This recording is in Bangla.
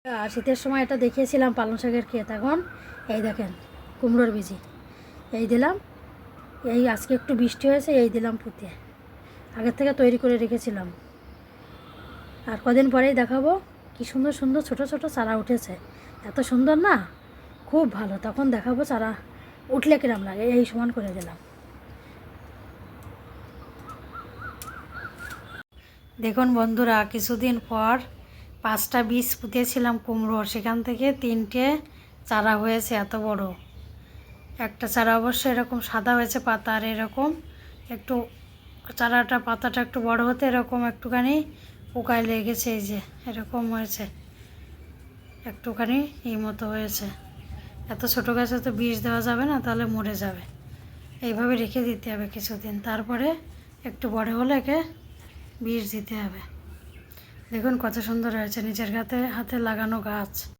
শীতের সময় এটা দেখিয়েছিলাম পালং শাকের ক্ষেত। এখন এই দেখেন কুমড়োর বীজি এই দিলাম। এই আজকে একটু বৃষ্টি হয়েছে, এই দিলাম পুঁতে। আগের থেকে তৈরি করে রেখেছিলাম। আর কদিন পরেই দেখাবো কি সুন্দর সুন্দর ছোট ছোট চারা উঠেছে। এত সুন্দর না, খুব ভালো। তখন দেখাবো চারা উঠলে কিরম লাগে। এই সমান করে দিলাম। দেখুন বন্ধুরা, কিছুদিন পর 5টা বীজ পুঁতেছিলাম কুমড়োর, সেখান থেকে 3টে চারা হয়েছে এত বড়। একটা চারা অবশ্য এরকম সাদা হয়েছে পাতা, আর এরকম একটু চারাটা পাতাটা একটু বড় হতে এরকম একটুখানি পোকায় লেগেছে। এই যে এরকম হয়েছে, একটুখানি এই মতো হয়েছে। এত ছোটো গাছে তো বীজ দেওয়া যাবে না, তাহলে মরে যাবে। এইভাবে রেখে দিতে হবে কিছুদিন, তারপরে একটু বড় হলে একে বীজ দিতে হবে। দেখুন কত সুন্দর হয়েছে, নিজের হাতে লাগানো গাছ।